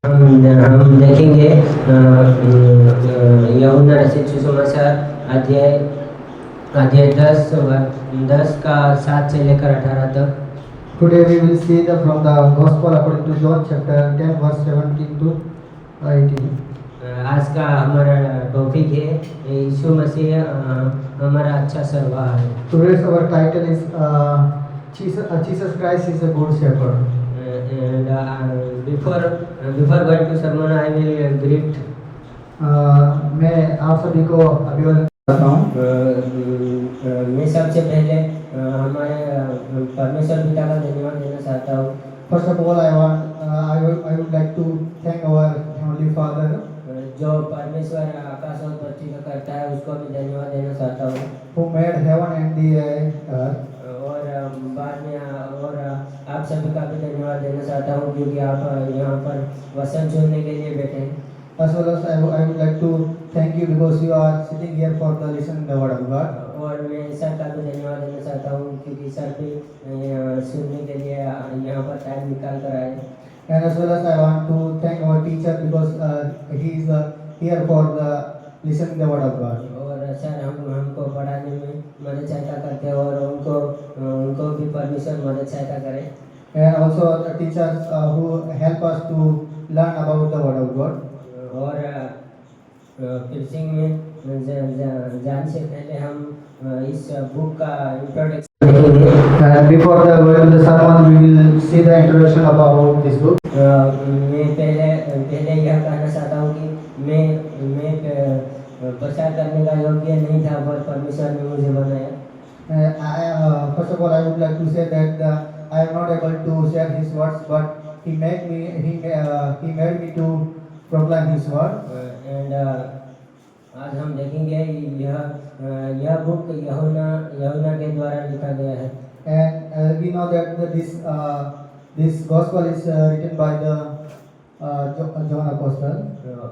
हम देखेंगे यूहन्ना रचित सुसमाचार अध्याय अध्याय 10 का 7 से लेकर 18 तक। Today we will see from the Gospel according to John chapter 10 verse 17 to 18. आज का हमारा टॉपिक है यीशु मसीह हमारा अच्छा सरवा है। Today's our title is Jesus Christ is a good shepherd. And before going to sermon I will greet. मैं आप सभी को अभिवादन करता हूँ। मैं सबसे पहले हमारे परमेश्वर पिता का धन्यवाद देना चाहता हूँ। First of all, I would like to thank our Heavenly Father. जो परमेश्वर आकाश और पृथ्वी का करता है उसको भी धन्यवाद देना चाहता हूँ। Who made heaven and the earth. और बाद में और आप सभी का भी धन्यवाद देना चाहता हूँ क्योंकि आप यहाँ पर वचन सुनने के लिए बैठे हैं। As well as I would like to thank you because you are sitting here for the listening the word of God. और मैं सर का भी धन्यवाद देना चाहता हूँ क्योंकि सर भी सुनने के लिए यहाँ पर टाइम निकाल कर आए। And as well as I want to thank our teacher because he is here for the listening the word of God. और सर हमको पढ़ाने में मदद सहायता करते हैं और उनको भी परमेश्वर मदद सहायता करे। And also the teachers who help us to learn about the word of God. और प्रीचिंग में जाने से पहले हम इस बुक का इंट्रोडक्शन देखेंगे। And before the going to the sermon, we will see the introduction about this book. मैं पहले यह कहना चाहता हूँ कि मैं प्रचार करने का योग्य नहीं था पर परमेश्वर ने मुझे बनाया। First of all, I would like to say that I am not able to share his words, but he made me to proclaim his word. And आज हम देखेंगे यह बुक यूहन्ना के द्वारा लिखा गया है। And we know that this gospel is written by the John Apostle.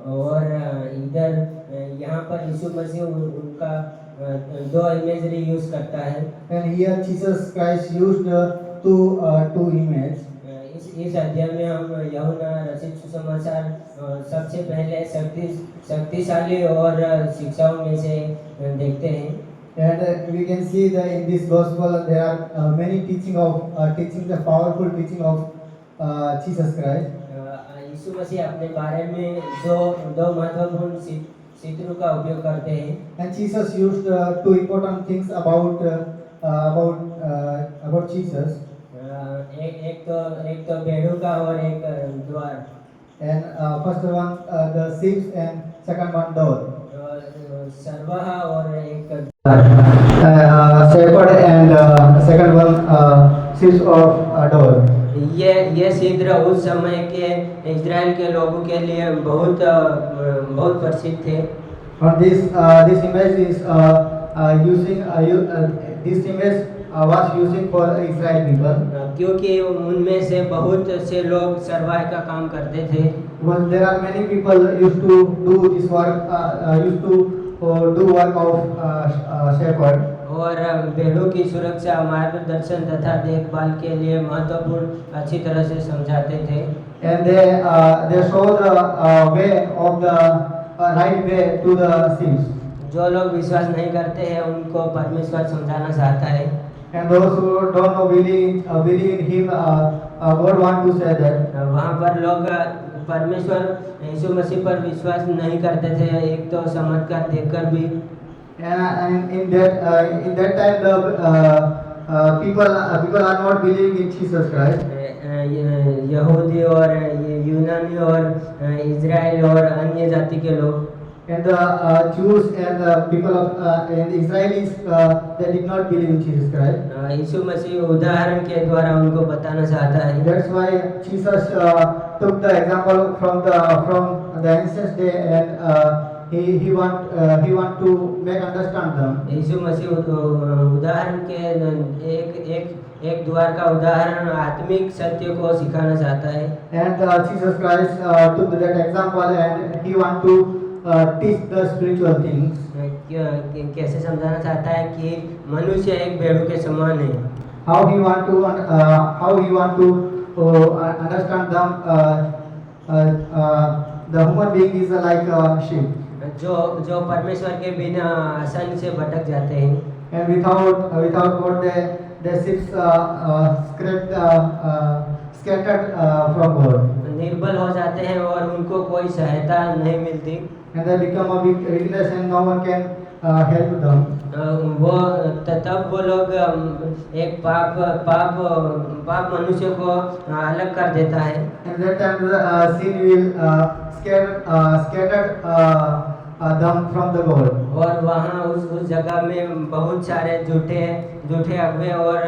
और इधर यहाँ पर यीशु मसीह उनका दो इमेजरी यूज करता है। And here Jesus Christ used two images. इस अध्याय में हम यूहन्ना रचित सुसमाचार सबसे पहले शक्तिशाली और शिक्षाओं में से देखते हैं। And we can see that in this gospel there are many the powerful teaching of Jesus Christ. यीशु मसीह अपने बारे में दो महत्वपूर्ण चित्रों का उपयोग करते हैं। And Jesus used two important things about Jesus. एक तो भेड़ों का और एक द्वार। And first one the sheep and second one door. सरवाहा और एक shepherd and second one sheep of door. ये चित्र उस समय के इजराइल के लोगों के लिए बहुत प्रसिद्ध थे। And this image is this image was using for Israel people. क्योंकि उनमें से बहुत से लोग सरवाह का काम करते थे। Well, there are many people used to do this work, used to do work of shepherd. और भेड़ों की सुरक्षा मार्गदर्शन तथा देखभाल के लिए महत्वपूर्ण अच्छी तरह से समझाते थे। And they show the way of the right way to the sheep. जो लोग विश्वास नहीं करते हैं उनको परमेश्वर समझाना चाहता है। And those who don't know believe in him, God want to say that. वहाँ पर लोग परमेश्वर यीशु मसीह पर विश्वास नहीं करते थे एक तो चमत्कार देखकर भी। And in that time the people are not believing in Jesus Christ. यहूदी और यूनानी और इजराइल और अन्य जाति के लोग। And the Jews and the people of and Israelis they did not believe in Jesus Christ. यीशु मसीह उदाहरण के द्वारा उनको बताना चाहता है। That's why Jesus took the example from the ancient day and he want to make understand them. यीशु मसीह उदाहरण के एक द्वार का उदाहरण आत्मिक सत्य को सिखाना चाहता है। And Jesus Christ took that example and he want to teach the spiritual things. कैसे समझाना चाहता है कि मनुष्य एक भेड़ों के समान है। How he want to understand them the human being is like a sheep, जो परमेश्वर के बिना आसानी से भटक जाते हैं, and without God the sheep scattered from God, निर्बल हो जाते हैं और उनको कोई सहायता नहीं मिलती। and they become a weakness and no one can help them. वो तब वो लोग एक पाप मनुष्य को अलग कर देता है। And that time the sin will scattered them from the God. और वहाँ उस जगह में बहुत सारे झूठे अगुवे और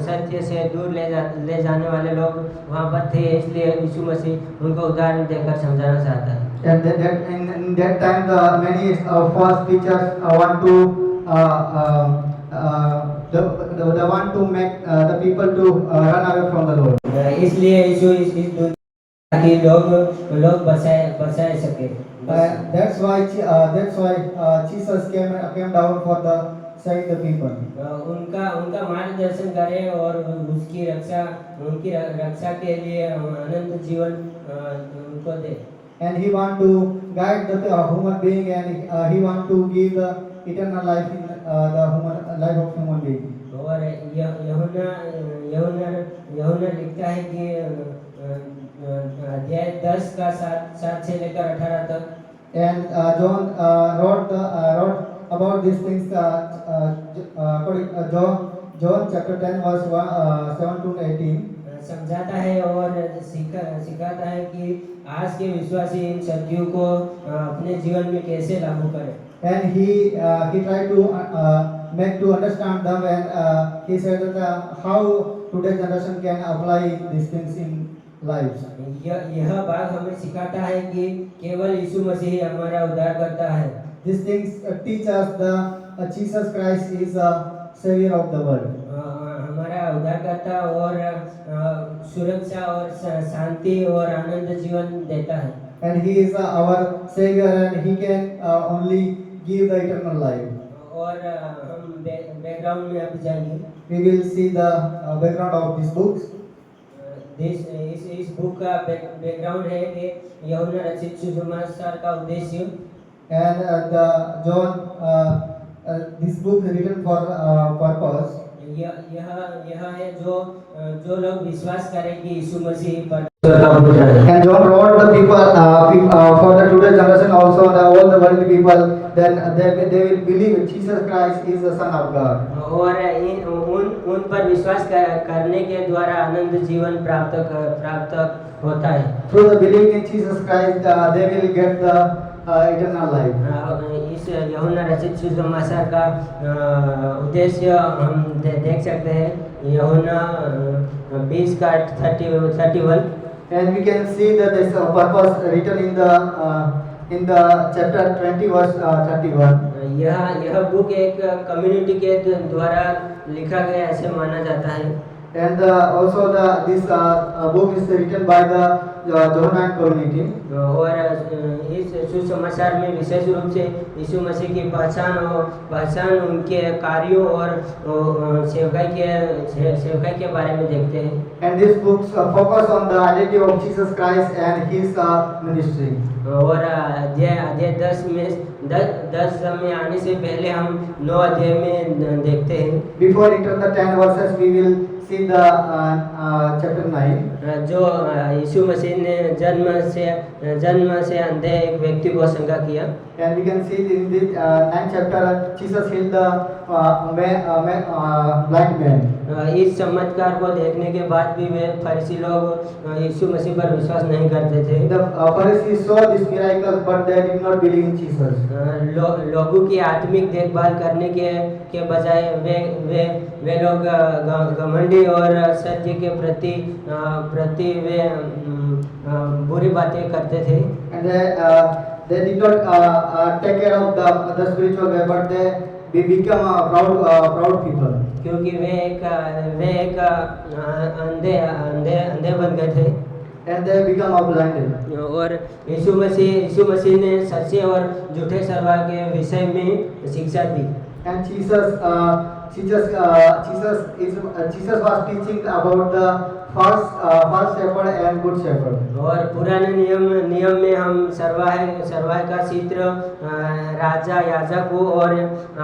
सत्य से दूर ले जाने वाले लोग वहाँ पर थे, इसलिए यीशु मसीह उनको उदाहरण देकर समझाना चाहता है। And in that time the many false teachers want to the want to make the people to run away from the Lord. इसलिए यीशु इस दुनिया ताकि लोग बचाए सके। That's why Jesus came down for the save the people. उनका मार्गदर्शन करे और उनकी रक्षा के लिए अनंत जीवन उनको दे। And he want to guide the human being, and he want to give the eternal life in the life of human being. और यूहन्ना लिखता है कि अध्याय 10 का 7 से लेकर 18 तक। And John wrote about these things. John chapter 10 verse 7 to 18. समझाता है और सिखाता है कि आज के विश्वासी इन सत्यों को अपने जीवन में कैसे लागू करें। And he tried to make to understand them, and he said that how today's generation can apply these things in lives. यह बात हमें सिखाता है कि केवल यीशु मसीह ही हमारा उद्धार करता है। These things teach us the Jesus Christ is the Savior of the world. हमारा उद्धारकर्ता और सुरक्षा और शांति और आनंद जीवन देता है। And he is our Savior, and he can only give the eternal life. और हम बैकग्राउंड में अभी जाएंगे। We will see the background of these books. इस बुक का बैकग्राउंड है कि यूहन्ना रचित सुसमाचार का उद्देश्य। And this book is written for purpose. यह है जो लोग विश्वास करें कि यीशु मसीह पर। And John wrote the people for the today's generation also, all the worldly people, then they will believe Jesus Christ is the Son of God. और उन पर विश्वास करने के द्वारा अनंत जीवन प्राप्त होता है। Through the belief in Jesus Christ, they will get the eternal life. इस यूहन्ना रचित सुसमाचार का उद्देश्य हम देख सकते हैं यूहन्ना 20 का 31। And we can see that this purpose written in the chapter 20 verse 31. यह बुक एक कम्युनिटी के द्वारा लिखा गया ऐसे माना जाता है। And also this book is written by the Johannine community. और इस सुसमाचार में विशेष रूप से यीशु मसीह की पहचान उनके कार्यों और सेवकाई के बारे में देखते हैं। And this book focus on the identity of Jesus Christ and his ministry. और अध्याय 10 में आने से पहले हम 9 अध्याय में देखते हैं। Before enter the 10 verses, we will see the chapter 9. जो यीशु मसीह ने जन्म से अंधे एक व्यक्ति को संगा किया। And we can see in the 9th chapter, Jesus healed the blind man. इस चमत्कार को देखने के बाद भी वे फरीसी लोग यीशु मसीह पर विश्वास नहीं करते थे। The Pharisees saw this miracle, but they did not believe in Jesus. लोगों की आत्मिक देखभाल करने के बजाय वे लोग घमंडी और सत्य के प्रति वे बुरी बातें करते थे। And they did not take care of the spiritual way, but they become proud people. क्योंकि वे एक अंधे बन गए थे। And they become blinded. और यीशु मसीह ने सच्चे और झूठे सभा के विषय में शिक्षा दी। And Jesus was teaching about the false shepherd and good shepherd. और पुराने नियम में हम सरवाह का चित्र राजा, याजकों और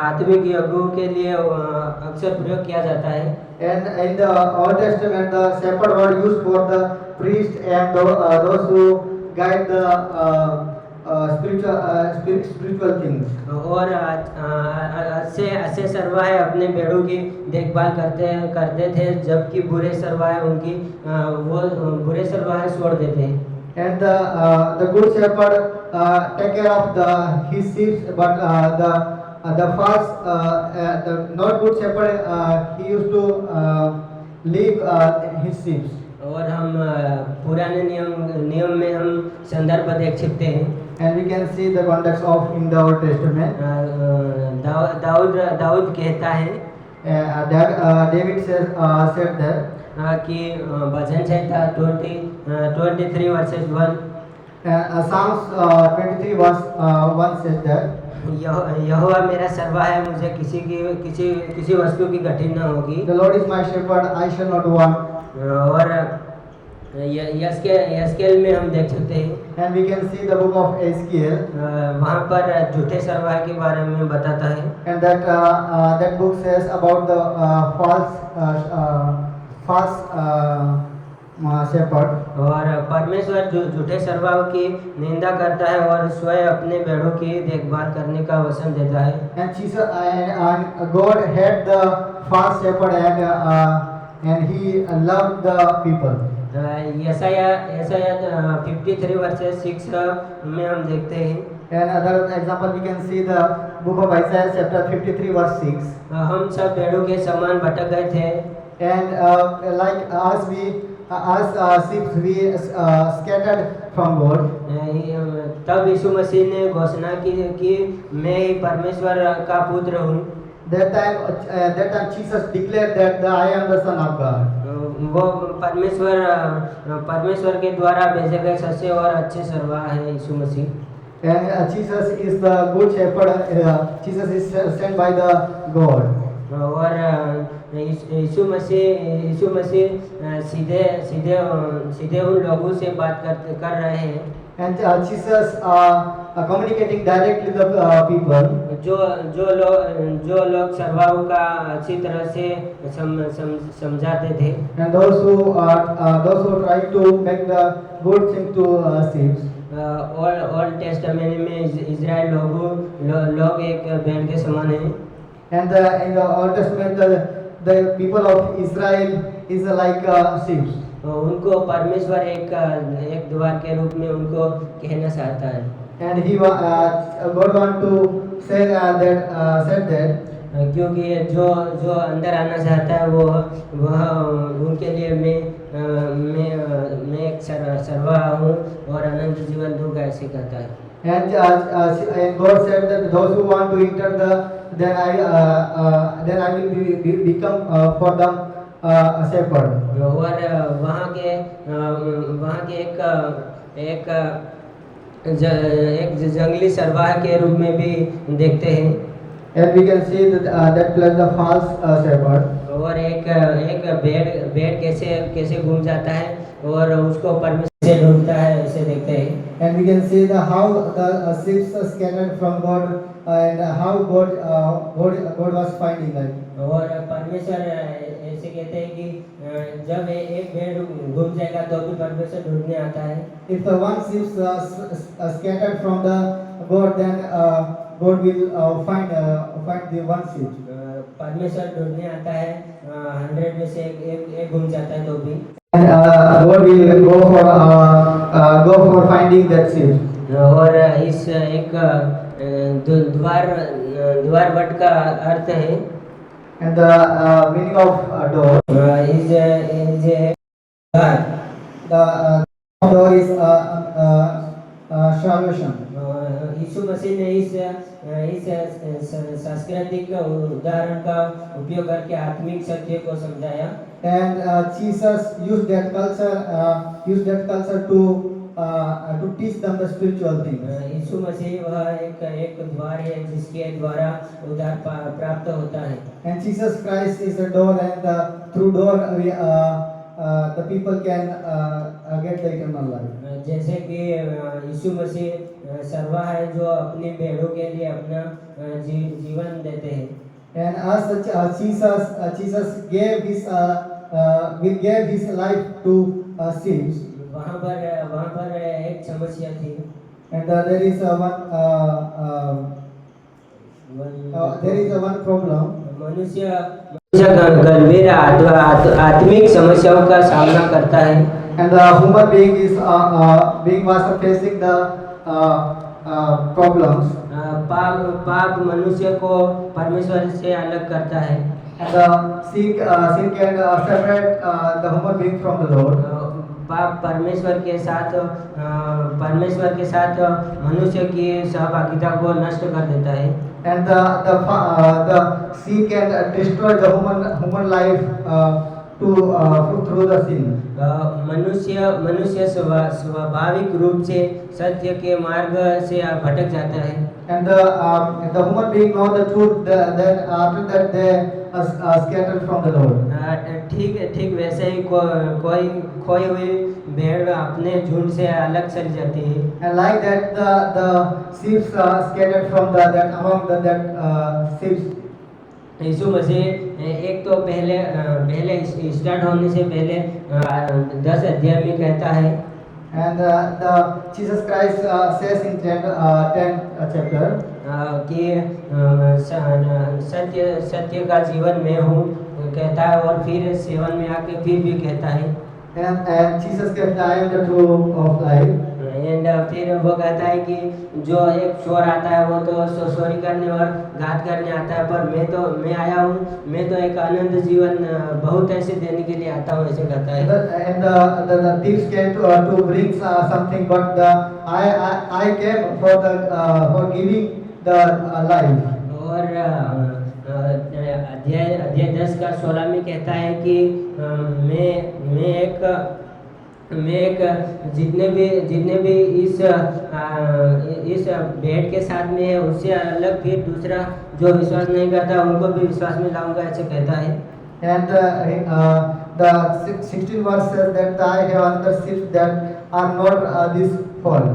आत्मिक यज्ञों के लिए अक्सर प्रयोग किया जाता है। And in the Old Testament, the shepherd were used for the priest and those who guide the spiritual things. और अच्छे सरवाह अपने भेड़ों की देखभाल करते थे, जबकि बुरे सरवाह उनकी वो बुरे सरवाह छोड़ देते हैं। And the good shepherd take care of his sheep, but the false the not good shepherd he used to leave his sheep. और हम पुराने नियम में हम संदर्भ देख सकते हैं। And we can see the context of in the Old Testament. Dawood कहता है That David said that कि भजन संहिता 23 versus 1 Psalms 23 verse 1 says that यहोवा मेरा सरवा है, मुझे किसी वस्तु की घटी न होगी। the Lord is my shepherd, I shall not want. और यस्केल में हम देख सकते हैं, And we can see the book of Ezekiel, वहाँ पर झूठे सरवाह के बारे में बताता है। and that book says about the false shepherd. और परमेश्वर झूठे सरवाह की निंदा करता है और स्वयं अपने भेड़ों की देखभाल करने का वचन देता है। And Jesus and God had the false shepherd and he loved the people. यसाया 53 versus 6 में हम देखते हैं, And another example we can see the book of Isaiah chapter 53 verse 6. हम सब भेड़ों के समान भटक गए थे, And like as sheep we scattered from God. तब यीशु मसीह ने घोषणा की कि मैं ही परमेश्वर का पुत्र हूँ। That time Jesus declared that I am the Son of God. वो परमेश्वर के द्वारा भेजे गए सच्चे और अच्छे सरवा है यीशु मसीह। And Jesus is the good shepherd. Jesus is sent by the God. और यीशु मसीह सीधे उन लोगों से बात कर रहे हैं, And Jesus communicating directly with the people. जो लोग सरवाओं का अच्छी तरह से समझाते थे। And those who try to make the good thing to sheep. Old testament में इजराइल लोग एक भेड़ के समान हैं। And in the Old Testament, the people of Israel is like sheep. उनको परमेश्वर एक द्वार के रूप में उनको कहना चाहता है। And God want to say that क्योंकि जो अंदर आना चाहता है वह उनके लिए मैं एक सरवा हूँ और अनंत जीवन दूंगा, ऐसे कहता है। And God said that those who want to enter then I will become for them a shepherd. और वहाँ के एक जंगली सरवाह के रूप में भी देखते हैं। And we can see that plus the false shepherd. और एक भेड़ कैसे घूम जाता है और उसको परमेश्वर से ढूंढता है, ऐसे देखते हैं। And we can see how the sheep are scattered from God and how God was finding them. और परमेश्वर ऐसे कहते हैं कि जब एक भेड़ घूम जाएगा तो भी परमेश्वर ढूंढने आता है। If the one sheep scattered from the God, then God will find the one sheep. परमेश्वर ढूंढने आता है, 100 में से एक घूम जाता है तो भी। And God will go for finding that sheep. और इस एक द्वार वट का अर्थ है। And the meaning of door. is a The door is salvation. यीशु मसीह ने इस सांस्कृतिक उदाहरण का उपयोग करके आत्मिक सत्य को समझाया। And Jesus used that culture to teach them the spiritual things. यीशु मसीह वह एक द्वार है जिसके द्वारा उद्धार प्राप्त होता है। And Jesus Christ is the door, and through door the people can get the eternal life. जैसे कि यीशु मसीह सर्वा है जो अपनी भेड़ों के लिए अपना जीवन देते हैं। And as Jesus gave his life to sheep, वहाँ पर एक समस्या थी। and there is one problem. मनुष्य गंभीर आत्मिक समस्याओं का सामना करता है। And the human being was facing the problems. पाप मनुष्य को परमेश्वर से अलग करता है। And the sin can separate the human being from the Lord. पाप परमेश्वर के साथ मनुष्य की सहभागिता को नष्ट कर देता है। And the sin can destroy the human life through the sin. मनुष्य स्वाभाविक रूप से सत्य के मार्ग से भटक जाता है। And the human being know the truth, then after that they are scattered from the Lord. ठीक वैसे ही कोई खोई हुई भेड़ अपने झुंड से अलग चली जाती है। And like that the sheep are scattered from among that sheep. यीशु मसीह एक तो पहले स्टार्ट होने से पहले 10 अध्याय में कहता है। And Jesus Christ says in 10th chapter कि सत्य का जीवन मैं हूँ कहता है, और फिर सेवन में आके फिर भी कहता है। And Jesus said, I am the true of life. And फिर वो कहता है कि जो एक चोर आता है वो तो चोरी करने और घात करने आता है, पर मैं आया हूँ, मैं तो एक आनंद जीवन बहुत ऐसे देने के लिए आता हूँ, ऐसे कहता है। And the thieves came to bring something, but I came for giving the life. और अध्याय 10 का 16 में कहता है कि मैं एक जितने भी इस भेड़ के साथ में है उससे अलग फिर दूसरा जो विश्वास नहीं करता उनको भी विश्वास में लाऊंगा, ऐसे कहता है। And the 16th verse says that I have another sheep that are not this fold.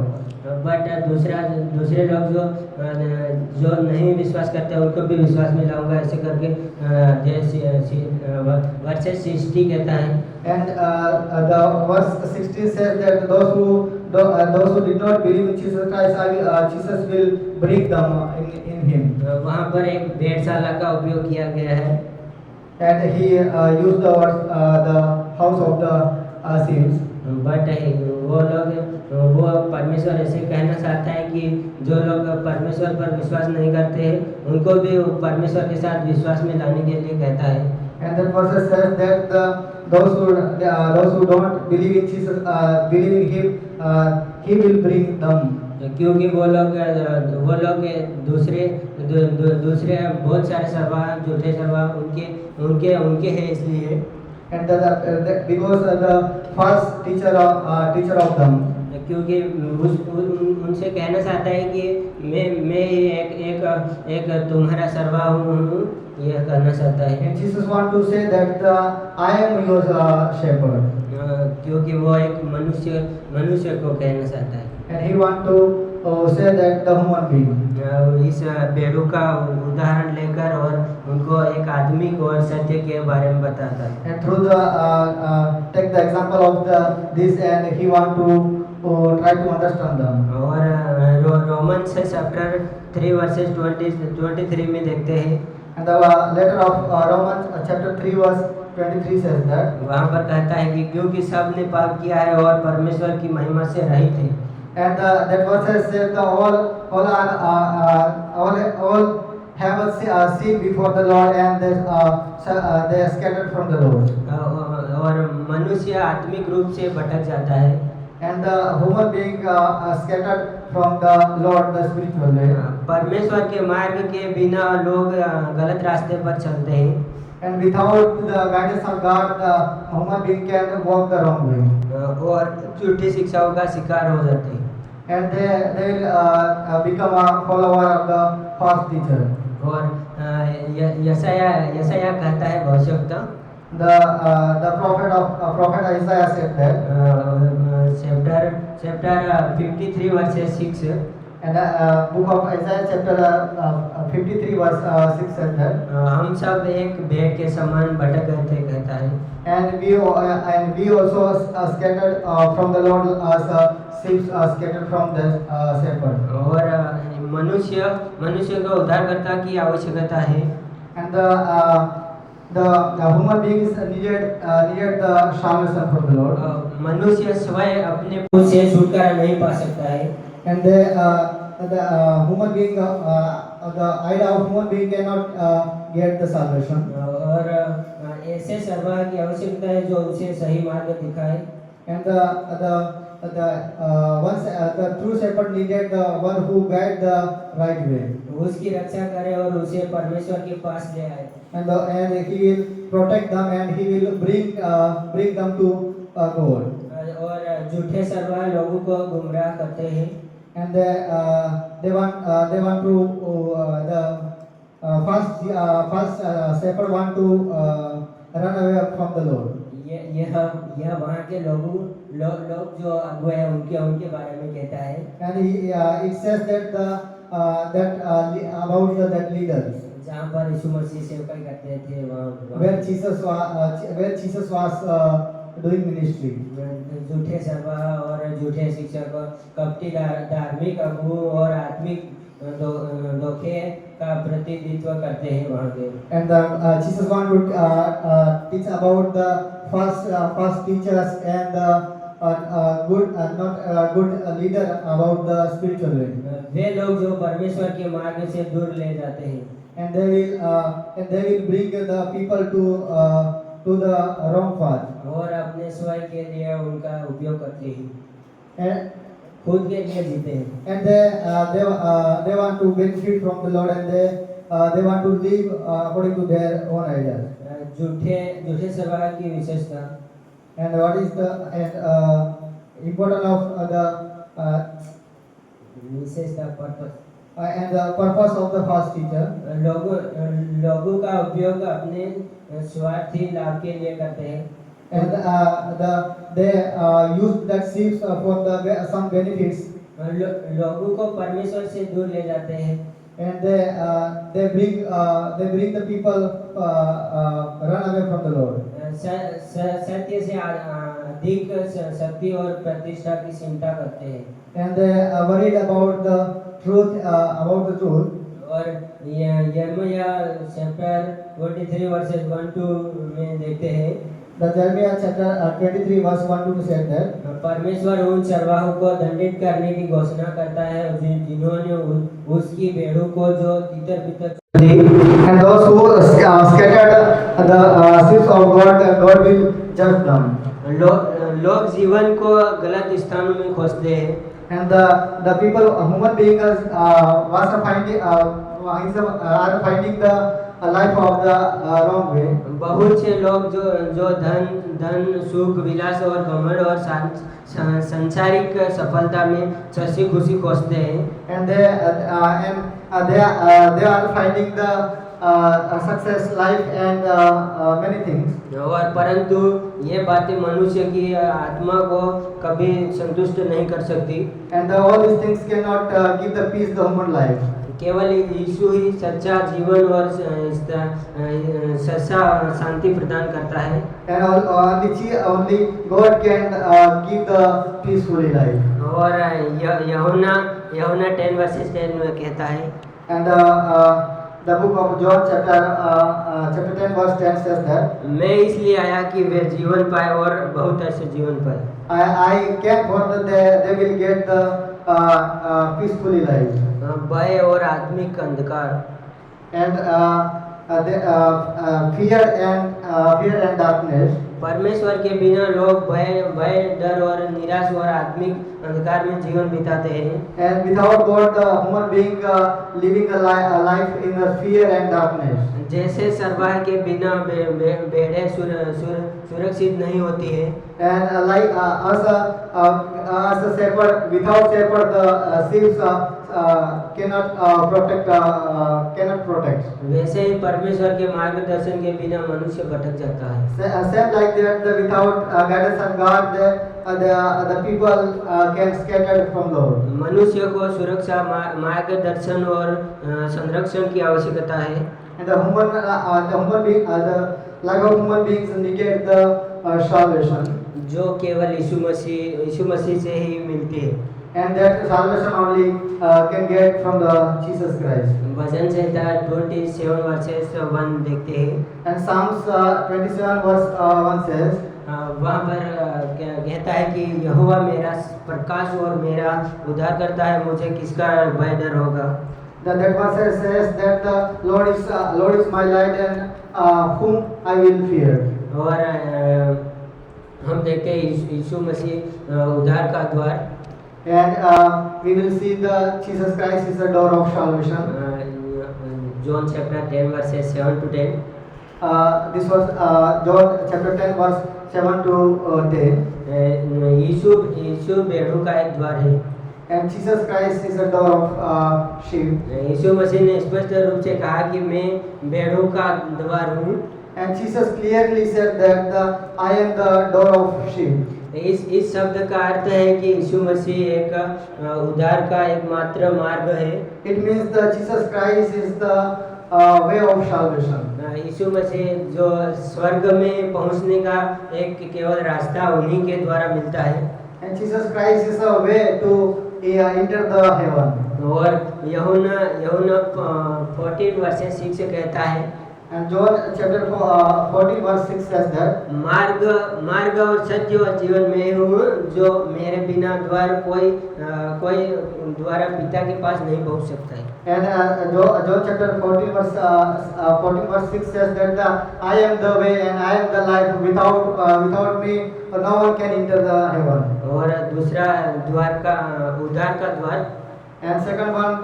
But दूसरे लोग जो नहीं विश्वास करते उनको भी विश्वास में लाऊंगा, ऐसे करके वर्सेस 60 कहता है। And the verse 16 says that those who did not believe in Jesus Christ, Jesus will bring them in Him. वहाँ पर एक भेड़शाला का उपयोग किया गया है। And he used the house of the sheep. But वो परमेश्वर ऐसे कहना चाहता है कि जो लोग परमेश्वर पर विश्वास नहीं करते उनको भी परमेश्वर के साथ विश्वास में लाने के लिए कहता है। And that verse says that those who don't believe in Jesus, believe in Him, He will bring them. क्योंकि वो लोग दूसरे बहुत सारे सर्वा झूठे सर्वा उनके हैं, इसलिए। And because the false teacher of them. क्योंकि उनसे कहना चाहता है कि मैं एक तुम्हारा सर्वा हूँ, यह करना चाहता है। And Jesus want to say that I am your shepherd. क्योंकि वो एक मनुष्य को कहना चाहता है। And he want to say that the human being. इस भेड़ों का उदाहरण लेकर और उनको एक आदमी को और सत्य के बारे में बताता है। And through take the example of this, and he want to try to understand them. और रोमन्स चैप्टर 3 वर्सेस 23 में देखते हैं। And the letter of Romans chapter 3 verse 23 says that. वहाँ पर कहता है कि क्योंकि सब ने पाप किया है और परमेश्वर की महिमा से रहित है। And that verse says that all have sinned before the Lord, and they are scattered from the Lord. और मनुष्य आत्मिक रूप से भटक जाता है। And the human being scattered from the Lord, the spiritual way. परमेश्वर के मार्ग के बिना लोग गलत रास्ते पर चलते हैं। And without the guidance of God, the human being can walk the wrong way. और झूठी शिक्षाओं का शिकार हो जाते हैं। And they will become a follower of the false teacher. और यशाया कहता है भविष्यवक्ता, the prophet Isaiah said that, chapter 53 verses 6. and book of Isaiah chapter 53 verse 6 said that, हम सब एक भेड़ के समान भटक गए थे, कहता है। and we also scattered from the Lord as sheep scattered from the shepherd. और मनुष्य को उद्धारकर्ता की आवश्यकता है। And the human beings needed the salvation from the Lord. मनुष्य स्वयं अपने पाप से छुटकारा नहीं पा सकता है। And the human being, the idea of human being cannot get the salvation. और ऐसे सरवाह की आवश्यकता है जो उसे सही मार्ग दिखाए। And the true shepherd needed the one who guide the right way. उसकी रक्षा करे और उसे परमेश्वर के पास ले आए। And he will protect them and he will bring them to God. और झूठे सरवाह लोगों को गुमराह करते हैं। And they want to the first shepherd want to run away from the Lord. यह वहाँ के लोग जो अगुए हैं उनके बारे में कहता है। And it says that about that leaders जहाँ पर यीशु मसीह सेवकाई करते थे वहाँ where Jesus was doing ministry. झूठे सरवाह और झूठे शिक्षक, कपटी धार्मिक अगुओं और आत्मिक धोखे का प्रतिनिधित्व करते हैं वहाँ के। And Jesus want to teach about the first teachers and good not good leader about the spiritual way. वे लोग जो परमेश्वर के मार्ग से दूर ले जाते हैं। And they will bring the people to the wrong path. और अपने स्वयं के लिए उनका उपयोग करते हैं, And खुद के लिए जीते हैं। and they want to benefit from the Lord, and they want to live according to their own ideas. झूठे सरवाह की विशेषता। And what is the importance of the विशेषता purpose and the purpose of the first teacher? लोगों का उपयोग अपने स्वार्थी लाभ के लिए करते हैं। And they use that seeds for some benefits. लोगों को परमेश्वर से दूर ले जाते हैं। And they bring the people run away from the Lord. सत्य से अधिक शक्ति और प्रतिष्ठा की चिंता करते हैं। And they are worried about the truth. और यिर्मयाह चैप्टर 23 वर्सेस 1-2 में देखते हैं। The Jeremiah chapter 23 verse 1-2 said that, परमेश्वर उन चरवाहों को दंडित करने की घोषणा करता है जिन्होंने उसकी भेड़ों को जो तितर-बितर and those who scattered the sheep of God will judge them. लोग जीवन को गलत स्थानों में खोजते हैं। And the people, human beings, are finding the life of the wrong way. बहुत से लोग जो धन सुख विलास और घमंड और सांसारिक सफलता में सच्ची खुशी खोजते हैं। And they are finding the success, life, and many things. और परंतु ये बातें मनुष्य की आत्मा को कभी संतुष्ट नहीं कर सकती। And all these things cannot give the peace the human life. केवल यीशु ही सच्चा जीवन और सच्चा शांति प्रदान करता है। And only God can give the peaceful life. और यूहन्ना 10 verses 10 में कहता है। And the book of John chapter 10 verse 10 says that, मैं इसलिए आया कि वे जीवन पाए और बहुत ऐसे जीवन पाए। I came for that they will get the peaceful life. भय और आत्मिक अंधकार And fear and darkness. परमेश्वर के बिना लोग भय डर और निराश और आत्मिक अंधकार में जीवन बिताते हैं। And without God, the human being living a life in the fear and darkness. जैसे सरवाह के बिना भेड़ें सुरक्षित नहीं होती है। And like as a shepherd, without shepherd, the sheep cannot protect. वैसे ही परमेश्वर के मार्गदर्शन के बिना मनुष्य भटक जाता है। Same like that, without guidance of God, the people can scatter from Lord. मनुष्य को सुरक्षा, मार्गदर्शन और संरक्षण की आवश्यकता है। And the human being, the life of human beings negate the salvation. जो केवल यीशु मसीह से ही मिलती है। And that salvation only can get from the Jesus Christ. Bhajan Samhita 27 versus 1 देखते हैं। And Psalms 27 verse 1 says, वहाँ पर कहता है कि यहोवा मेरा प्रकाश और मेरा उद्धार करता है, मुझे किसका भय डर होगा। that verse says that the Lord is my light and whom I will fear. और हम देखते हैं यीशु मसीह उद्धार का द्वार। And we will see the Jesus Christ is the door of salvation. John chapter 10 verses 7 to 10। This was John chapter 10 verse 7 to 10. यीशु भेड़ों का एक द्वार है। And Jesus Christ is the door of sheep. यीशु मसीह ने स्पष्ट रूप से कहा कि मैं भेड़ों का द्वार हूँ। And Jesus clearly said that I am the door of sheep. इस शब्द का अर्थ है कि यीशु मसीह एक उद्धार का एकमात्र मार्ग है। It means that Jesus Christ is the way of salvation. यीशु मसीह जो स्वर्ग में पहुंचने का एक केवल रास्ता उन्हीं के द्वारा मिलता है। And Jesus Christ is a way to enter the heaven. और यूहन्ना 14 वर्सेस 6 से कहता है। And John chapter 14 verse 6 says that मार्ग और सत्य और जीवन में हूँ, जो मेरे बिना द्वार कोई द्वारा पिता के पास नहीं पहुँच सकता है। And John chapter 14 verse 6 says that I am the way and I am the life. Without me no one can enter the heaven. और दूसरा द्वार का उद्धार का द्वार। And second one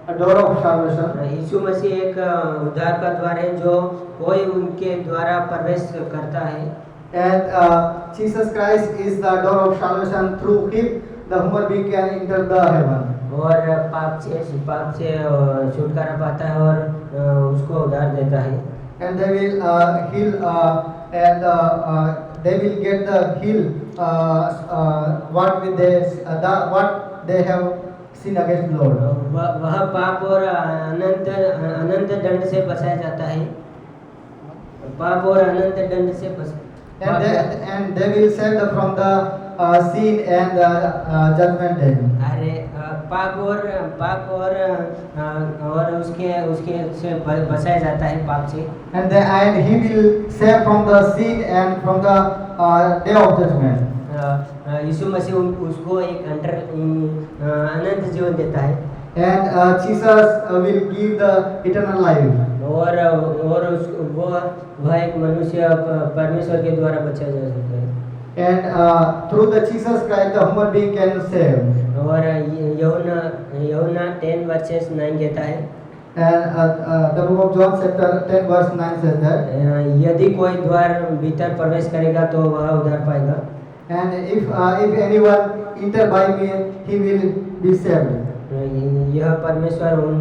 a door of salvation. यीशु मसीह एक उद्धार का द्वार है जो कोई उनके द्वारा प्रवेश करता है। And Jesus Christ is the door of salvation. Through him the human being can enter the heaven. और पाप से छुटकारा पाता है और उसको उद्धार देता है। And they will heal and they will get the heal what they have sin against the Lord. वह पाप और अनंत दंड से बचाया जाता है। पाप और अनंत दंड से And they will saved from the sin and judgment day. अरे पाप और उसके से बचाया जाता है पाप से। And he will save from the sin and from the day of judgment. यीशु मसीह उसको एक अनंत जीवन देता है। And Jesus will give the eternal life. और वह एक मनुष्य परमेश्वर के द्वारा बचाया जा सकता है। And through the Jesus Christ the human being can save. और यूहन्ना 10 verses 9 कहता है। And the book of John chapter 10 verse 9 says that. यदि कोई द्वार भीतर प्रवेश करेगा तो वह उद्धार पाएगा। And if anyone enter by me, he will be saved. यह परमेश्वर उन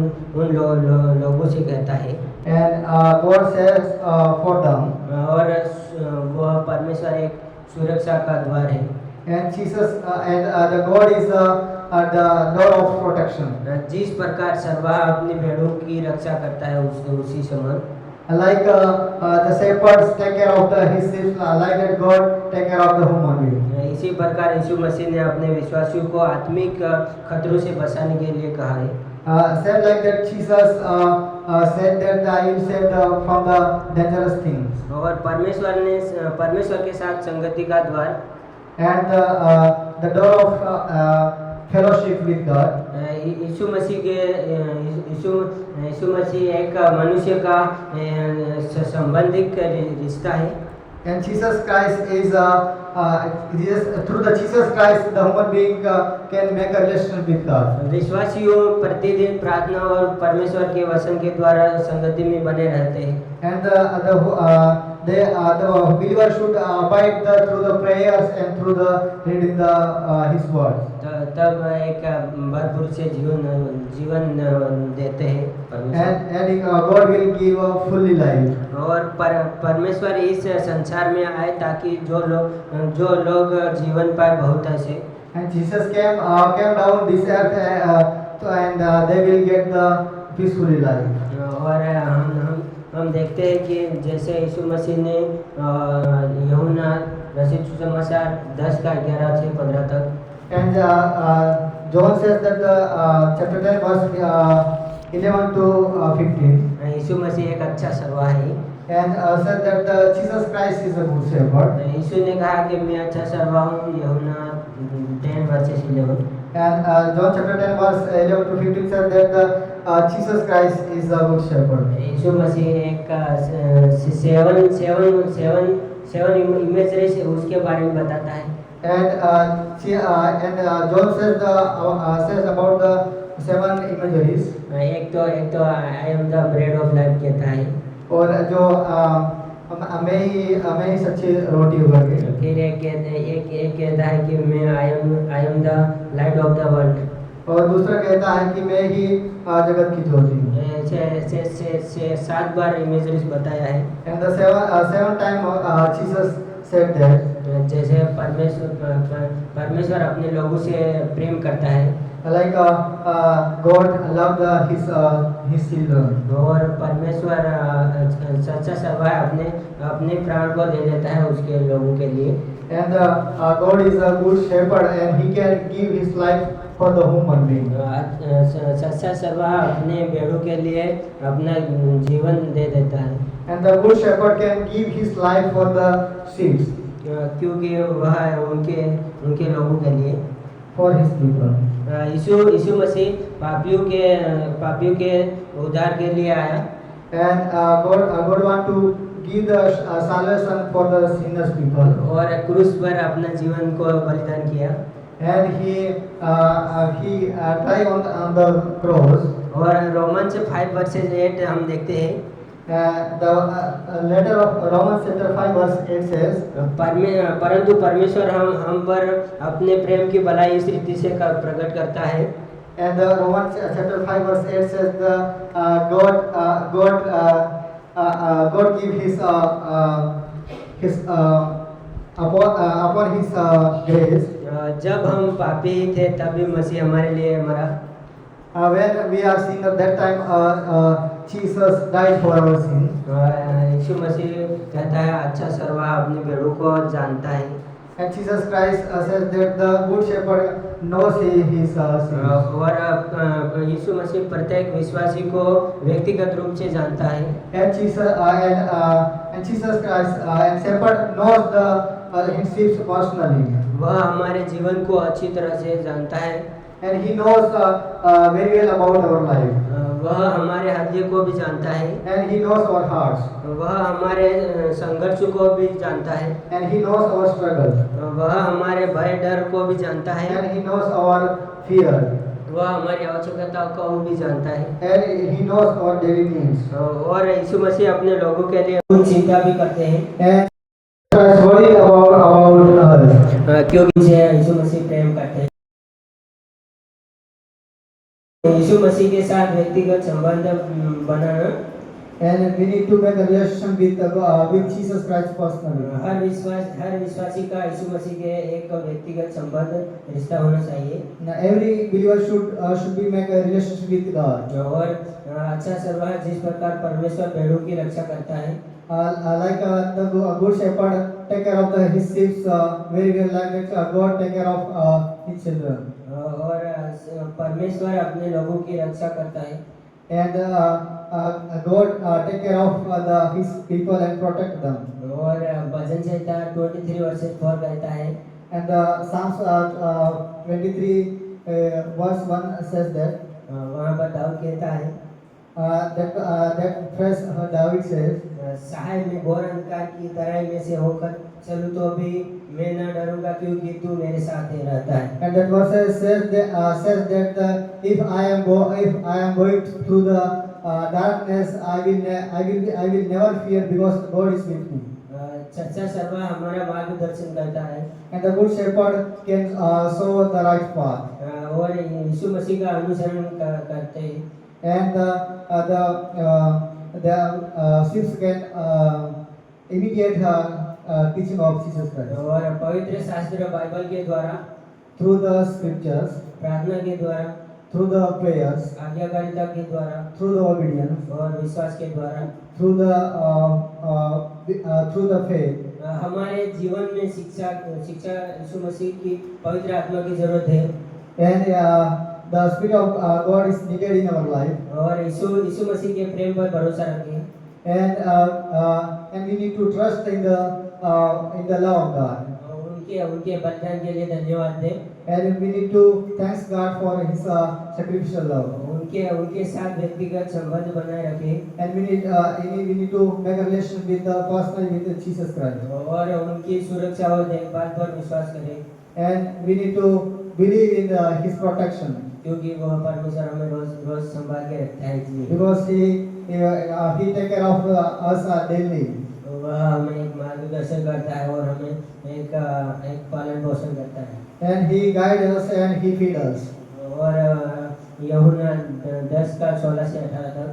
लोगों से कहता है। And God says for them. और वह परमेश्वर एक सुरक्षा का द्वार है। And Jesus and the God is the door of protection. जिस प्रकार सर्वा अपनी भेड़ों की रक्षा करता है उसी समान। Like the shepherds take care of his sheep, like that God take care of the human being. इसी प्रकार यीशु मसीह ने अपने विश्वासियों को आत्मिक खतरों से बचाने के लिए कहा है। Said like that Jesus said that I will save from the dangerous things. और परमेश्वर के साथ संगति का द्वार। And the door of fellowship with God. यीशु मसीह एक मनुष्य का संबंधिक रिश्ता है। And Jesus Christ is through the Jesus Christ the human being can make a relationship with God. विश्वासियों प्रतिदिन प्रार्थना और परमेश्वर के वचन के द्वारा संगति में बने रहते हैं। And the believer should abide through the prayers and through the reading the His word. तब एक भरपूर से जीवन देते हैं परमेश्वर। And God will give a fully life. और परमेश्वर इस संसार में आए ताकि जो लोग जीवन पाए बहुत ऐसे। And Jesus came down this earth and they will get the peacefully life. और हम देखते हैं कि जैसे यीशु मसीह ने यूहन्ना रचित सुसमाचार 10:11 से 15 तक। And John says that chapter 10 verse 11 to 15. यीशु मसीह एक अच्छा सरवा है। And said that Jesus Christ is a good shepherd. यीशु ने कहा कि मैं अच्छा सरवा हूँ, यूहन्ना 10 verses 11। And John chapter 10 verse 11 to 15 said that Jesus Christ is a good shepherd. यीशु मसीह एक सेवन इमेजरी से उसके बारे में बताता है। And John says about the 7 imageries. एक तो I am the bread of life कहता है। और जो मैं ही सच्ची रोटी उगाऊंगी। फिर एक कहता है कि मैं I am the light of the world. और दूसरा कहता है कि मैं ही जगत की ज्योति हूँ। 7 बार इमेजरीज बताया है। And the seven time Jesus said that. जैसे परमेश्वर अपने लोगों से प्रेम करता है। Like God loved his children. और परमेश्वर सच्चा सरवा अपने प्राण को दे देता है उसके लोगों के लिए। And God is a good shepherd and he can give his life for the human being. सच्चा सरवा अपने भेड़ों के लिए अपना जीवन दे देता है। And the good shepherd can give his life for the sheep. क्योंकि वह उनके लोगों के लिए For his people. यीशु मसीह पापियों के उद्धार के लिए आया। And God want to give the salvation for the sinners people. और क्रूस पर अपना जीवन को बलिदान किया। And he died on the cross. और रोमन्स 5 verses 8 हम देखते हैं। The letter of Romans chapter 5 verse 8 says. परंतु परमेश्वर हम पर अपने प्रेम की भलाई इस रीति से प्रकट करता है। And Romans chapter 5 verse 8 says God give his upon his grace. जब हम पापी थे तभी मसीह हमारे लिए मरा। When we are sinners, that time Jesus died for our sin. यीशु मसीह कहता है अच्छा सरवा अपने भेड़ों को जानता है। And Jesus Christ says that the good shepherd knows his sin. और यीशु मसीह प्रत्येक विश्वासी को व्यक्तिगत रूप से जानता है। And Jesus Christ and shepherd knows his sheep personally. वह हमारे जीवन को अच्छी तरह से जानता है। And he knows very well about our life. वह हमारे हृदय को भी जानता है। And he knows our hearts. वह हमारे संघर्ष को भी जानता है। And he knows our struggles. वह हमारे भय डर को भी जानता है। And he knows our fear. वह हमारी आवश्यकताओं को भी जानता है। And he knows our daily needs. और यीशु मसीह अपने लोगों के लिए कुछ चिंता भी करते हैं। And is worried about us. क्योंकि यीशु मसीह प्रेम करते हैं। यीशु मसीह के साथ व्यक्तिगत संबंध बनाना। And we need to make a relation with Jesus Christ personally. हर विश्वासी का यीशु मसीह के एक व्यक्तिगत संबंध रिश्ता होना चाहिए। Now every believer should be make a relationship with God. और अच्छा सरवा जिस प्रकार परमेश्वर भेड़ों की रक्षा करता है। Like the good shepherd take care of his sheep very well, like God take care of his children. और परमेश्वर अपने लोगों की रक्षा करता है। And God take care of his people and protect them. और भजन संहिता 23 verses 4 कहता है। And Psalms 23 verse 1 says that. वहाँ पर दाऊद कहता है। That phrase David says. सहाय में घोर अंधकार की तराई में से होकर चलूं तो भी मैं न डरूंगा क्योंकि तू मेरे साथ ही रहता है। And that verse says that if I am going through the darkness, I will never fear because God is with me. सच्चा सर्वा हमारा मार्गदर्शन करता है and the good shepherd can show the right path, और यीशु मसीह का अनुसरण करते हैं and the sheep can imitate teaching of Jesus Christ और पवित्र शास्त्र बाइबल के द्वारा through the scriptures, प्रार्थना के द्वारा through the prayers, आज्ञाकारिता के द्वारा through the obedience, और विश्वास के द्वारा through the faith. हमारे जीवन में शिक्षा शिक्षा यीशु मसीह की पवित्र आत्मा की जरूरत है And the Spirit of God is needed in our life, और यीशु मसीह के प्रेम पर भरोसा रखें and we need to trust in the love of God, और उनके बलिदान के लिए धन्यवाद दें and we need to thank God for His sacrificial love, उनके साथ व्यक्तिगत संबंध बनाए रखें and we need to make a relation with personally with Jesus Christ, और उनकी सुरक्षा और देखभाल पर विश्वास करें and we need to believe in His protection, क्योंकि वह परमेश्वर हमें रोज संभाल के रखता है इसलिए because He take care of us daily, वह हमें एक मार्गदर्शन करता है और हमें एक पालन पोषण करता है and He guides us and He feeds us. और यूहन्ना 10 का 16 से 18 तक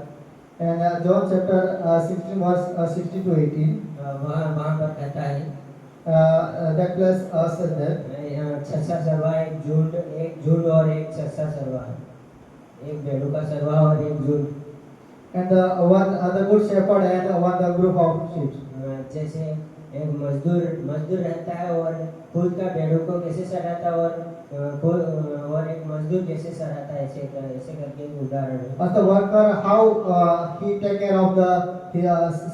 And John chapter 16 verse 16 to 18, वहाँ पर कहता है that place says that, छस्सा सरवा एक झुंड और एक छस्सा सरवा एक भेड़ों का सरवा और एक झुंड and the good shepherd and one the group of sheep. जैसे एक मजदूर रहता है और खुद का भेड़ों को कैसे सराहता और एक मजदूर कैसे सराहता है ऐसे करके एक उदाहरण है As the worker, how he take care of his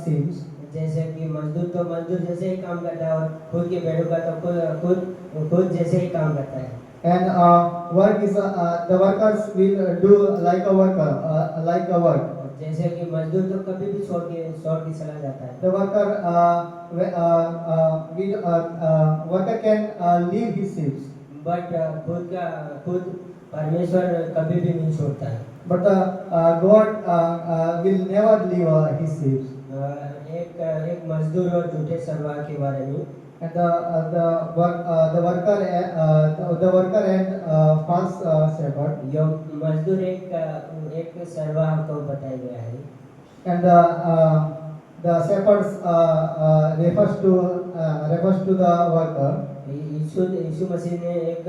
sheep, जैसे कि मजदूर जैसे ही काम करता है और खुद के भेड़ों का तो खुद जैसे ही काम करता है and work is the workers will do like a work. जैसे कि मजदूर तो कभी भी छोड़ के चला जाता है The worker can leave his sheep, but खुद परमेश्वर कभी भी नहीं छोड़ता है but God will never leave his sheep. एक मजदूर और झूठे सरवा के बारे में And the worker and false shepherd, यो मजदूर एक सरवा को बताया गया है and the shepherds refers to the worker, यीशु मसीह ने एक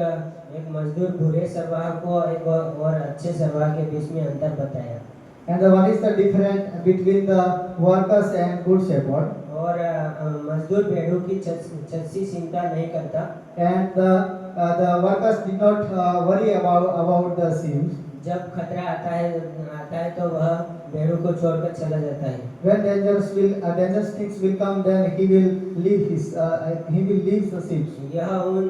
मजदूर बुरे सरवा को और अच्छे सरवा के बीच में अंतर बताया and what is the difference between the workers and good shepherd, और मजदूर भेड़ों की छस्सी चिंता नहीं करता and the workers did not worry about the sheep. जब खतरा आता है तो वह भेड़ों को छोड़कर चला जाता है When dangerous things will come, then he will leave the sheep. यह उन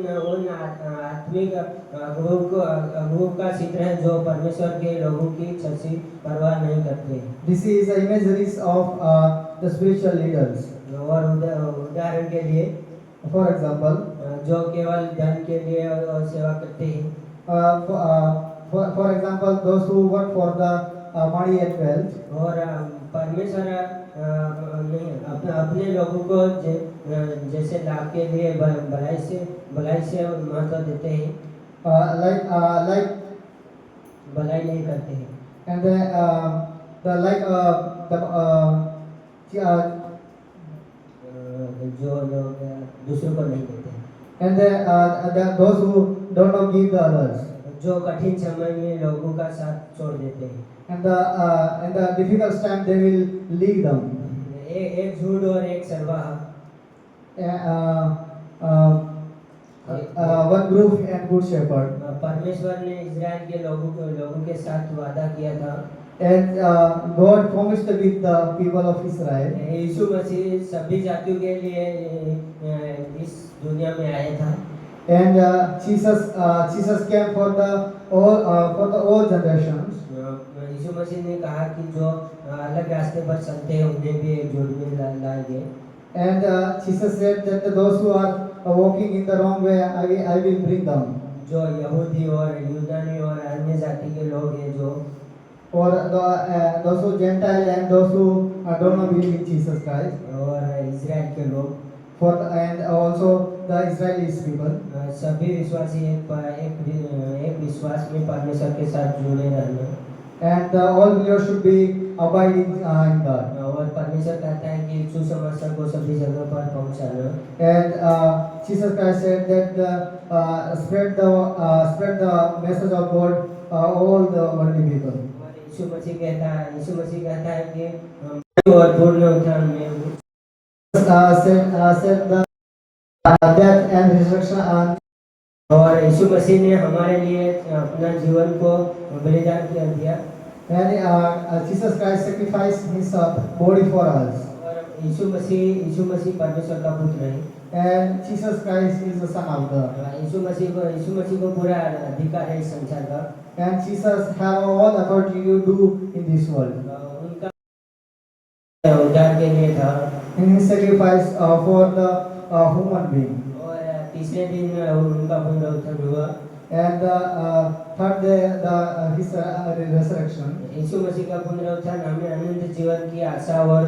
आत्मिक अगुओं का चित्र है जो परमेश्वर के लोगों की छस्सी परवाह नहीं करते This is the imageries of the spiritual leaders. और उदाहरण के लिए For example, जो केवल धन के लिए और सेवा करते हैं for example, those who work for the money and wealth, और परमेश्वर अपने लोगों को जैसे लाभ के लिए भलाई से महत्व देते हैं like भलाई नहीं करते हैं and जो लोग दूसरों को नहीं देते हैं and those who don't not give the others, जो कठिन समय में लोगों का साथ छोड़ देते हैं and the difficult time they will leave them. एक झूठ और एक सरवा One group and good shepherd, परमेश्वर ने इजराइल के लोगों के साथ वादा किया था and God promised with the people of Israel, यीशु मसीह सभी जातियों के लिए इस दुनिया में आया था and Jesus came for the all generations, यीशु मसीह ने कहा कि जो अलग रास्ते पर चलते हैं उन्हें भी एक झुंड में लाएंगे and Jesus said that those who are walking in the wrong way, I will bring them. जो यहूदी और यूनानी और अन्य जाति के लोग हैं जो Or those who Gentile and those who don't believe in Jesus Christ, और इजराइल के लोग and also the Israelis people. सभी विश्वासी एक विश्वास में परमेश्वर के साथ जुड़े रहना। And all believers should be abiding in God. और परमेश्वर कहता है कि सुसमाचार को सभी जगह पर पहुंचाना। And Jesus Christ said that spread the message of God all the worldly people. और यीशु मसीह कहता है कि और पूर्ण उत्थान में Said the death and resurrection और यीशु मसीह ने हमारे लिए अपना जीवन को बलिदान कर दिया। and Jesus Christ sacrificed his body for us. और यीशु मसीह परमेश्वर का पुत्र है। And Jesus Christ is the Son of God. यीशु मसीह को पूरा अधिकार है इस संसार का। And Jesus have all authority to do in this world. उनका उद्धार के लिए था। And he sacrificed for the human being. और तीसरे दिन उनका पुनरुत्थान हुआ। And third day his resurrection. यीशु मसीह का पुनरुत्थान हमें अनंत जीवन की आशा और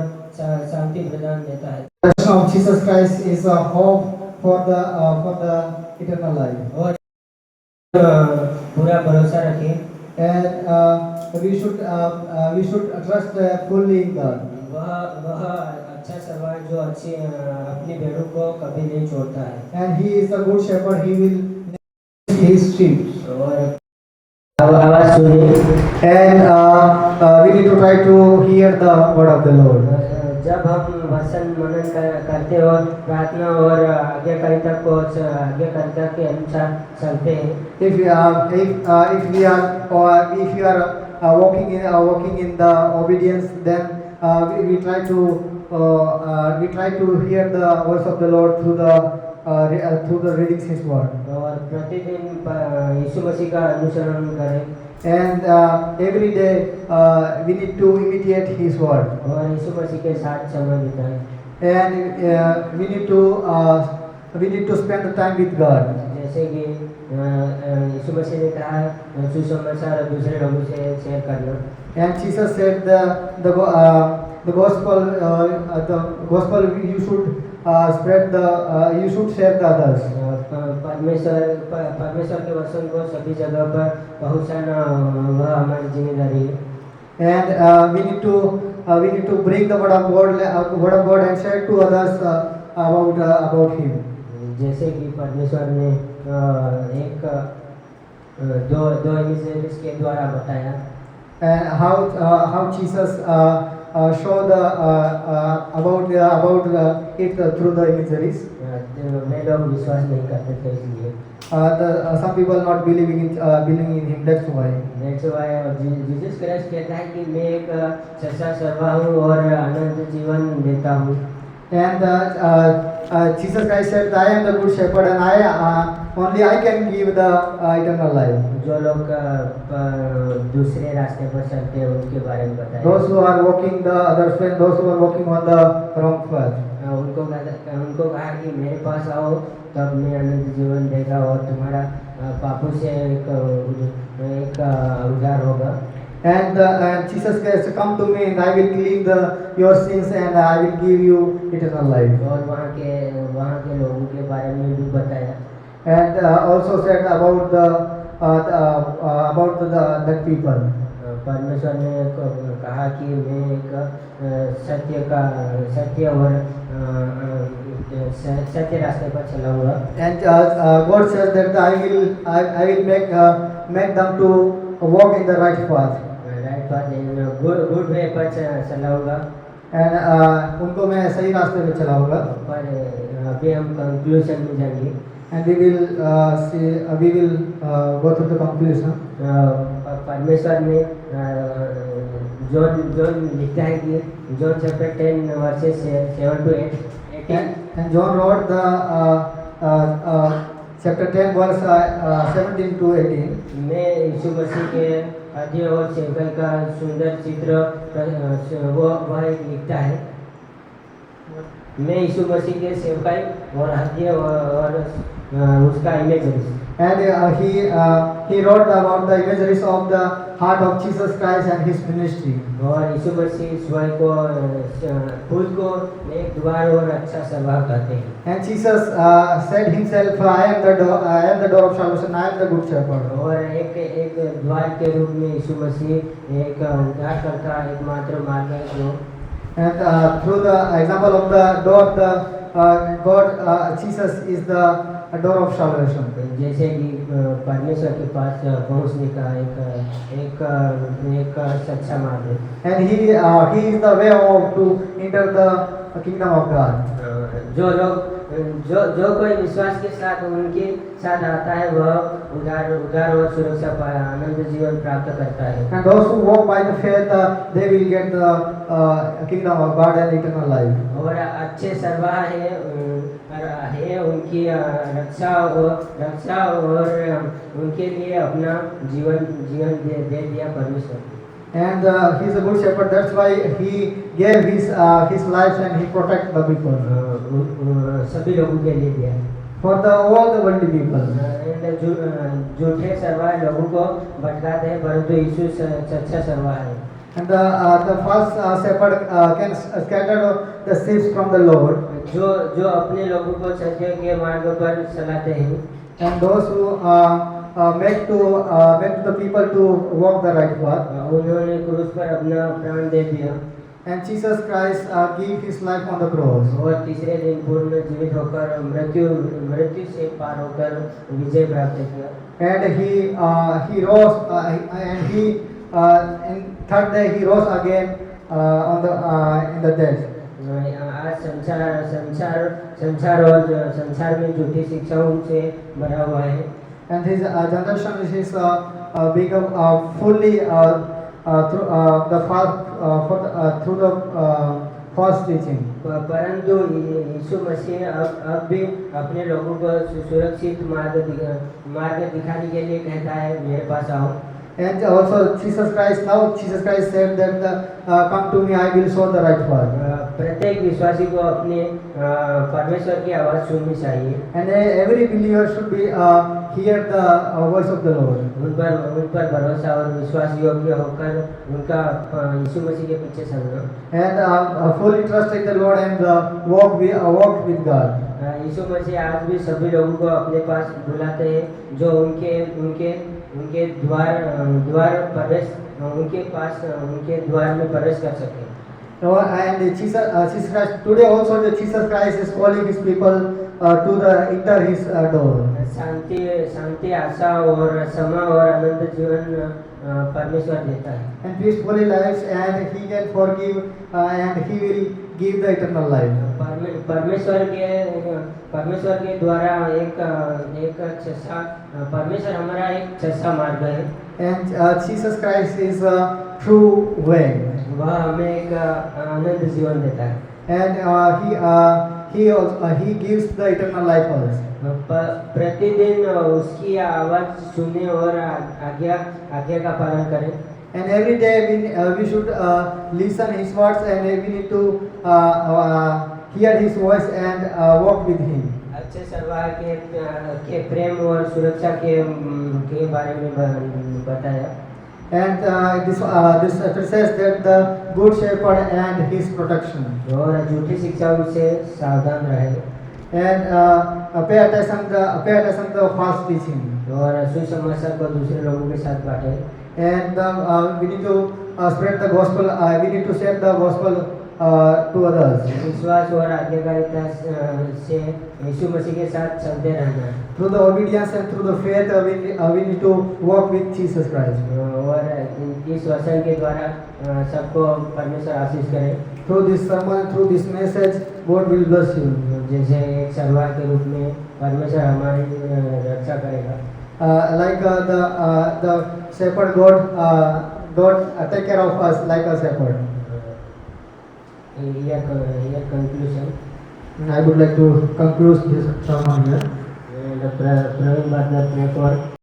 शांति प्रदान देता है। The resurrection of Jesus Christ is a hope for the eternal life. और पूरा भरोसा रखें। And we should trust fully in God. वह अच्छा सरवार जो अच्छी अपनी भेड़ों को कभी नहीं छोड़ता है। And he is the good shepherd. He will never his sheep. और आवाज सुनिए। And we need to try to hear the word of the Lord. जब हम वचन मनन करते हो प्रार्थना और आज्ञाकारिता के अनुसार चलते हैं। If we are walking in the obedience, then we try to hear the voice of the Lord through the reading His word. और प्रतिदिन यीशु मसीह का अनुसरण करें। And every day we need to imitate His word. और यीशु मसीह के साथ समय बिताएं। And we need to spend the time with God. जैसे कि यीशु मसीह ने कहा सुसमाचार दूसरे लोगों से शेयर करना। And Jesus said the gospel you should spread you should share the others. परमेश्वर के वचन को सभी जगह पर पहुंचाना वह हमारी जिम्मेदारी है। And we need to bring the word of God and share to others about Him. जैसे कि परमेश्वर ने दो इमिसेस के द्वारा बताया। And how Jesus showed about it through the imageries. वे लोग विश्वास नहीं करते थे इसलिए। Some people not believing in Him. That's why. Jesus Christ कहता है कि मैं एक सच्चा सर्वा हूँ और अनंत जीवन देता हूँ। And Jesus Christ said, "I am the good shepherd, and only I can give the eternal life." जो लोग दूसरे रास्ते पर चलते हैं उनके बारे में बताया। Those who are walking the other way, those who are walking on the wrong path. उनको कहा कि मेरे पास आओ तब मैं अनंत जीवन देगा और तुम्हारा पापों से एक उद्धार होगा। And Jesus says, "Come to me, and I will clean your sins, and I will give you eternal life." और वहाँ के लोगों के बारे में भी बताया। And also said about the people. परमेश्वर ने कहा कि मैं एक सत्य और सत्य रास्ते पर चलाऊंगा। And God says that I will make them to walk in the right path. Right path good way पर चलाऊंगा। And उनको मैं सही रास्ते पे चलाऊंगा। पर अभी हम कंक्लूजन में जाएंगे। And we will go through the conclusion. परमेश्वर ने जॉन लिखता है कि John chapter 10 versus 7 to 18। And John wrote the chapter 10 verse 17 to 18. मैं यीशु मसीह के हृदय और सेवकाई का सुंदर चित्र वह लिखता है। मैं यीशु मसीह के सेवकाई और हृदय और उसका image And he wrote about the imageries of the heart of Jesus Christ and his ministry. और यीशु मसीह स्वयं को खुद को एक द्वार और अच्छा सभा कहते हैं। And Jesus said himself, I am the door of salvation, I am the good shepherd. और एक द्वार के रूप में यीशु मसीह एक उद्धारकर्ता एकमात्र मार्ग है जो And through the example of the door, Jesus is the door of salvation. जैसे कि परमेश्वर के पास पहुंचने का एक सच्चा मार्ग है। And he is the way to enter the kingdom of God. जो कोई विश्वास के साथ उनके साथ आता है वह उद्धार और सुरक्षा पाए आनंद जीवन प्राप्त करता है। And those who walk by the faith, they will get the kingdom of God and eternal life. और अच्छे सरवाह है उनकी रक्षा और उनके लिए अपना जीवन दे दिया परमेश्वर। And he is a good shepherd. That's why he gave his life and he protect the people. सभी लोगों के लिए दिया। For all the worldly people. झूठे सरवाह लोगों को भटकाते हैं परंतु यीशु सच्चा सरवाह है। And the false shepherd can scatter the sheep from the Lord. जो अपने लोगों को सत्य के मार्ग पर चलाते हैं। And those who make to the people to walk the right path. उन्होंने क्रूस पर अपना प्राण दे दिया। And Jesus Christ gave his life on the cross. और तीसरे दिन पूर्ण जीवित होकर मृत्यु से पार होकर विजय प्राप्त किया। And he rose and third day he rose again in the dead. आज संसार में झूठी शिक्षाओं से भरा हुआ है। And his generation is become fully through the false teaching. परंतु यीशु मसीह अब भी अपने लोगों को सुरक्षित मार्ग दिखाने के लिए कहता है मेरे पास आओ। And also Jesus Christ said that come to me, I will show the right path. प्रत्येक विश्वासी को अपने परमेश्वर की आवाज सुननी चाहिए। And every believer should be hear the voice of the Lord. उन पर भरोसा और विश्वास योग्य होकर उनका यीशु मसीह के पीछे चलना। And fully trust in the Lord and walk with God. यीशु मसीह आज भी सभी लोगों को अपने पास बुलाते हैं जो उनके द्वार में प्रवेश कर सके। And Jesus Christ today also Jesus Christ is calling his people to enter his door. शांति आशा और क्षमा और आनंद जीवन परमेश्वर देता है। And peaceful lives and he can forgive and he will give the eternal life. परमेश्वर के द्वारा परमेश्वर हमारा एक अच्छा मार्ग है। And Jesus Christ is a true way. वह हमें एक आनंद जीवन देता है। And he gives the eternal life us. प्रतिदिन उसकी आवाज सुने और आज्ञा का पालन करें। And every day we should listen his words and we need to hear his voice and walk with him. अच्छे सरवाह के प्रेम और सुरक्षा के बारे में बताया। And this says that the good shepherd and his protection. और झूठी शिक्षाओं से सावधान रहे। And pay attention to false teaching. और सुसमाचार को दूसरे लोगों के साथ बांटे। And we need to spread the gospel. We need to share the gospel to others. विश्वास और आज्ञाकारिता से यीशु मसीह के साथ चलते रहना। Through the obedience and through the faith, we need to walk with Jesus Christ. और इस वचन के द्वारा सबको परमेश्वर आशीष करे। Through this sermon, through this message, God will bless you. जैसे एक सरवाह के रूप में परमेश्वर हमारी रक्षा करेगा। Like the shepherd God take care of us like a shepherd. Here conclusion. I would like to conclude this sermon here. And Praveen Bhatla pray for